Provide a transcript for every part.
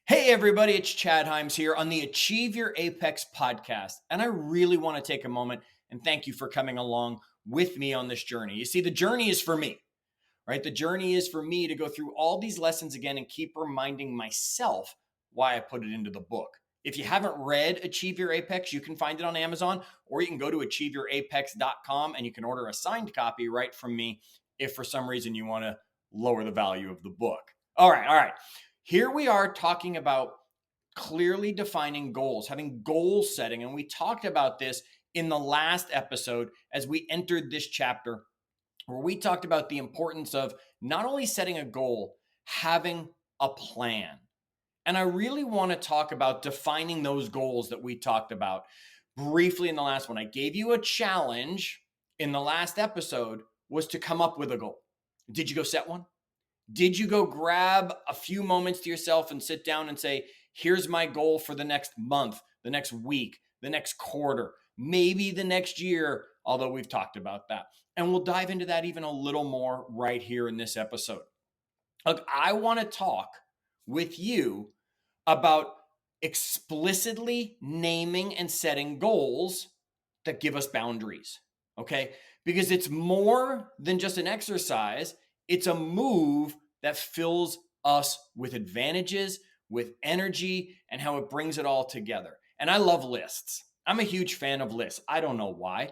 Hey everybody, it's Chad Hyams here on the Achieve Your Apex podcast. And I really want to take a moment and thank you for coming along with me on this journey. You see, the journey is for me, right? The journey is for me to go through all these lessons again and keep reminding myself why I put it into the book. If you haven't read Achieve Your Apex, you can find it on Amazon, or you can go to achieveyourapex.com and you can order a signed copy right from me if for some reason you want to lower the value of the book. All right. Here we are talking about clearly defining goals, having goal setting. And we talked about this in the last episode as we entered this chapter, where we talked about the importance of not only setting a goal, having a plan. And I really want to talk about defining those goals that we talked about briefly in the last one. I gave you a challenge in the last episode was to come up with a goal. Did you go set one? Did you go grab a few moments to yourself and sit down and say, here's my goal for the next month, the next week, the next quarter, maybe the next year, although we've talked about that. And we'll dive into that even a little more right here in this episode. Look, I want to talk with you about explicitly naming and setting goals that give us boundaries, okay? Because it's more than just an exercise. It's a move that fills us with advantages, with energy, and how it brings it all together. And I love lists. I'm a huge fan of lists. I don't know why.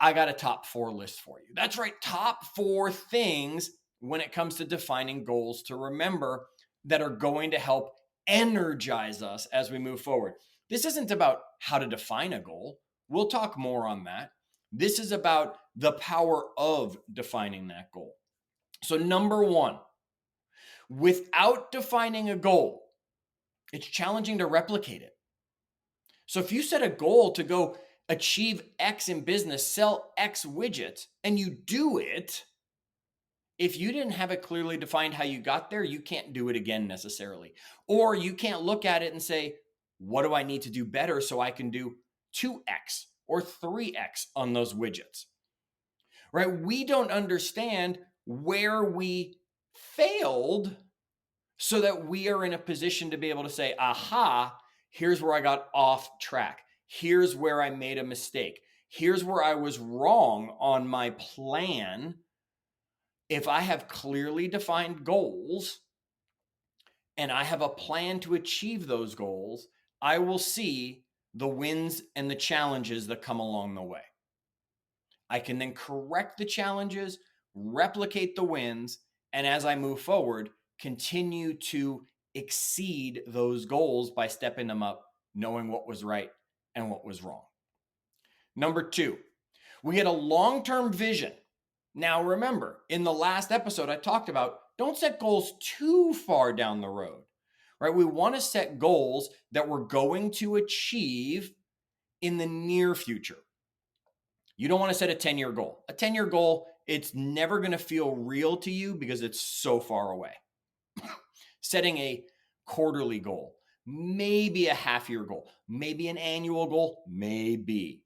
I got a top 4 list for you. That's right, top 4 things when it comes to defining goals to remember that are going to help energize us as we move forward. This isn't about how to define a goal. We'll talk more on that. This is about the power of defining that goal. So number 1, without defining a goal, it's challenging to replicate it. So if you set a goal to go achieve X in business, sell X widgets, and you do it, if you didn't have it clearly defined how you got there, you can't do it again necessarily. Or you can't look at it and say, what do I need to do better so I can do 2X or 3X on those widgets? Right? We don't understand where we failed so that we are in a position to be able to say, aha, here's where I got off track. Here's where I made a mistake. Here's where I was wrong on my plan. If I have clearly defined goals and I have a plan to achieve those goals, I will see the wins and the challenges that come along the way. I can then correct the challenges, replicate the wins, and as I move forward, continue to exceed those goals by stepping them up, knowing what was right and what was wrong. Number 2, we had a long-term vision. Now remember, in the last episode, I talked about don't set goals too far down the road, right? We want to set goals that we're going to achieve in the near future. You don't want to set a 10-year goal. A 10-year goal, it's never going to feel real to you because it's so far away. Setting a quarterly goal, maybe a half-year goal, maybe an annual goal, maybe.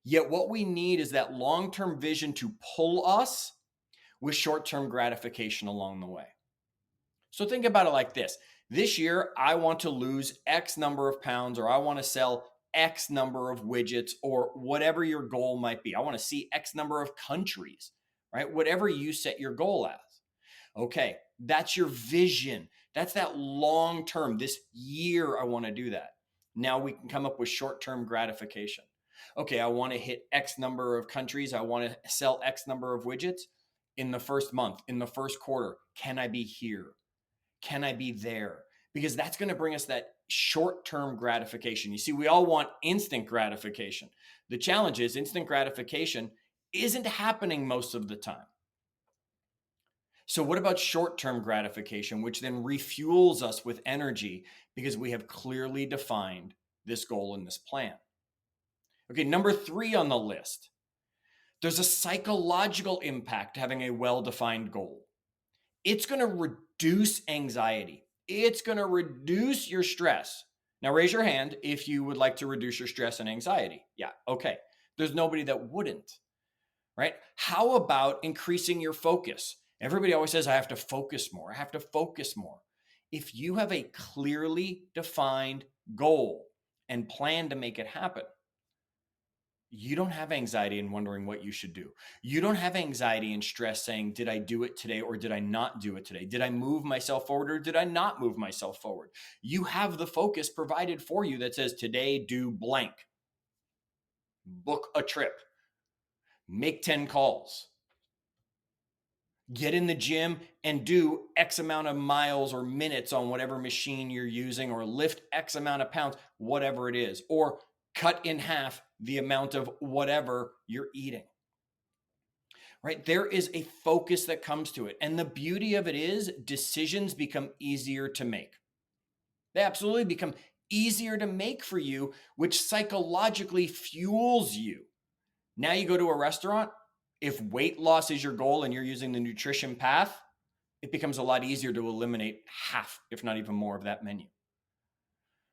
Yet what we need is that long-term vision to pull us with short-term gratification along the way. So think about it like this. This year, I want to lose X number of pounds, or I want to sell X number of widgets, or whatever your goal might be. I want to see X number of countries, right? Whatever you set your goal as. Okay, that's your vision. That's that long term. This year, I want to do that. Now we can come up with short-term gratification. Okay, I want to hit X number of countries. I want to sell X number of widgets in the first month, in the first quarter. Can I be here? Can I be there? Because that's going to bring us that short-term gratification. You see, we all want instant gratification. The challenge is instant gratification isn't happening most of the time. So what about short-term gratification, which then refuels us with energy because we have clearly defined this goal and this plan? Okay, number 3 on the list. There's a psychological impact to having a well-defined goal. It's going to reduce anxiety. It's going to reduce your stress. Now, raise your hand if you would like to reduce your stress and anxiety. Yeah, okay. There's nobody that wouldn't, right? How about increasing your focus? Everybody always says, I have to focus more. I have to focus more. if you have a clearly defined goal and plan to make it happen, you don't have anxiety and wondering what you should do. You don't have anxiety and stress saying, did I do it today or did I not do it today? Did I move myself forward or did I not move myself forward? You have the focus provided for you that says, today do blank. Book a trip. Make 10 calls. Get in the gym and do X amount of miles or minutes on whatever machine you're using, or lift X amount of pounds, whatever it is, or cut in half the amount of whatever you're eating, right? There is a focus that comes to it. And the beauty of it is decisions become easier to make. They absolutely become easier to make for you, which psychologically fuels you. Now you go to a restaurant, if weight loss is your goal and you're using the nutrition path, it becomes a lot easier to eliminate half, if not even more, of that menu.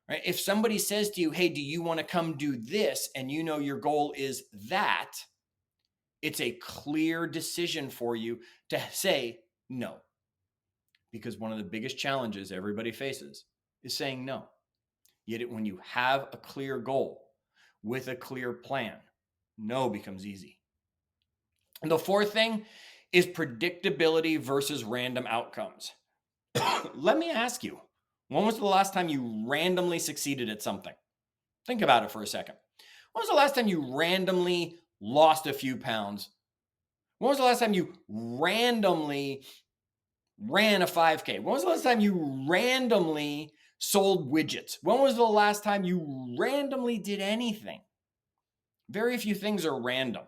Right? If somebody says to you, hey, do you want to come do this? And you know your goal is that, it's a clear decision for you to say no. Because one of the biggest challenges everybody faces is saying no. Yet when you have a clear goal with a clear plan, no becomes easy. And the fourth thing is predictability versus random outcomes. Let me ask you, when was the last time you randomly succeeded at something? Think about it for a second. When was the last time you randomly lost a few pounds? When was the last time you randomly ran a 5K? When was the last time you randomly sold widgets? When was the last time you randomly did anything? Very few things are random.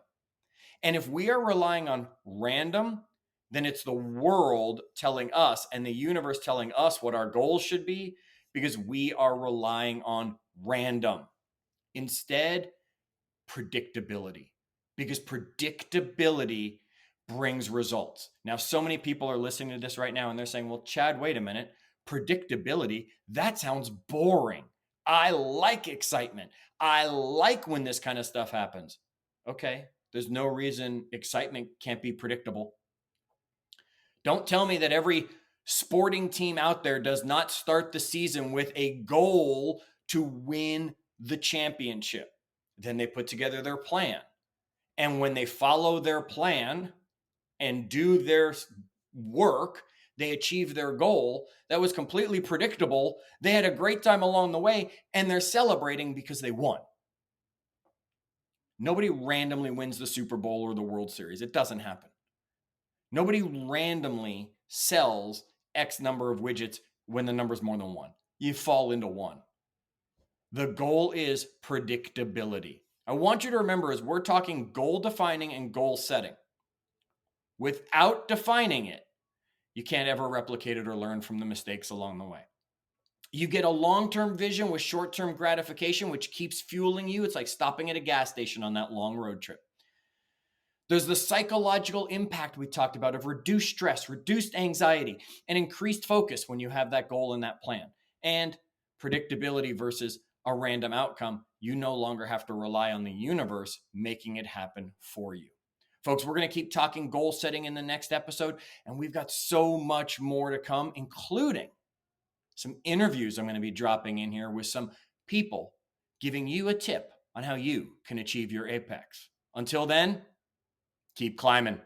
And if we are relying on random, then it's the world telling us and the universe telling us what our goals should be, because we are relying on random. Instead, predictability, because predictability brings results. Now, so many people are listening to this right now and they're saying, well, Chad, wait a minute. Predictability, that sounds boring. I like excitement. I like when this kind of stuff happens. Okay, there's no reason excitement can't be predictable. Don't tell me that every sporting team out there does not start the season with a goal to win the championship. Then they put together their plan. And when they follow their plan and do their work, they achieve their goal. That was completely predictable. They had a great time along the way, and they're celebrating because they won. Nobody randomly wins the Super Bowl or the World Series. It doesn't happen. Nobody randomly sells X number of widgets when the number's more than one. You fall into one. The goal is predictability. I want you to remember, as we're talking goal defining and goal setting, without defining it, you can't ever replicate it or learn from the mistakes along the way. You get a long-term vision with short-term gratification, which keeps fueling you. It's like stopping at a gas station on that long road trip. There's the psychological impact we talked about of reduced stress, reduced anxiety, and increased focus when you have that goal and that plan. And predictability versus a random outcome. You no longer have to rely on the universe making it happen for you. Folks, we're going to keep talking goal setting in the next episode, and we've got so much more to come, including some interviews I'm going to be dropping in here with some people giving you a tip on how you can achieve your apex. Until then, keep climbing.